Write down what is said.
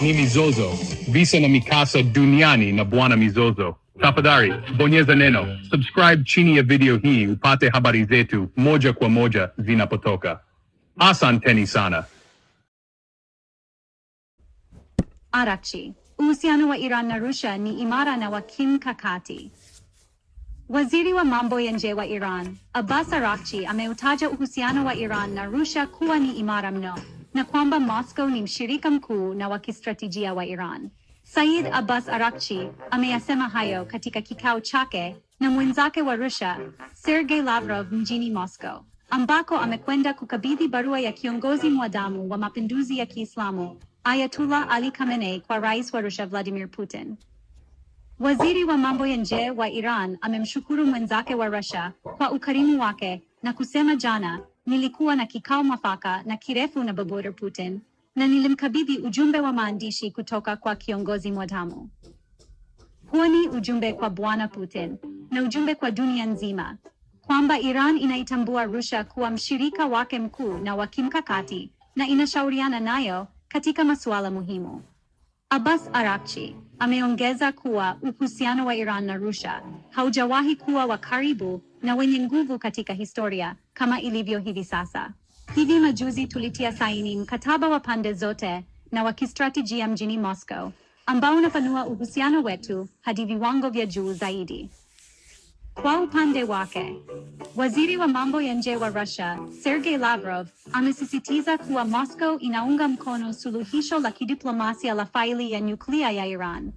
ni mizozo, visa na mikasa duniani na bwana mizozo. Tafadhali, bonyeza neno subscribe chini ya video hii upate habari zetu moja kwa moja zinapotoka. Asanteni sana. Arakchi, uhusiano wa Iran na Russia ni imara na wa kimkakati. Waziri wa mambo ya nje wa Iran, Abbas Araghchi, ameutaja uhusiano wa Iran na Russia kuwa ni imara mno, na kwamba Moscow ni mshirika mkuu na wa kistratejia wa Iran. Said Abbas Araghchi ameyasema hayo katika kikao chake na mwenzake wa Russia, Sergei Lavrov mjini Moscow, ambako amekwenda kukabidhi barua ya kiongozi mwadhamu wa mapinduzi ya Kiislamu, Ayatollah Ali Khamenei, kwa rais wa Russia Vladimir Putin. Waziri wa mambo ya nje wa Iran amemshukuru mwenzake wa Russia kwa ukarimu wake na kusema, jana nilikuwa na kikao mwafaka na kirefu na Vladimir Putin na nilimkabidhi ujumbe wa maandishi kutoka kwa kiongozi mwadhamu. Huo ni ujumbe kwa Bwana Putin na ujumbe kwa dunia nzima kwamba Iran inaitambua Russia kuwa mshirika wake mkuu na wa kimkakati na inashauriana nayo katika masuala muhimu. Abbas Araghchi ameongeza kuwa uhusiano wa Iran na Russia haujawahi kuwa wa karibu na wenye nguvu katika historia kama ilivyo hivi sasa. Hivi majuzi tulitia saini mkataba wa pande zote na wa kistratejia mjini Moscow, ambao unapanua uhusiano wetu hadi viwango vya juu zaidi. Kwa upande wake, waziri wa mambo ya nje wa Russia, Sergei Lavrov, amesisitiza kuwa Moscow inaunga mkono suluhisho la kidiplomasia la faili ya nyuklia ya Iran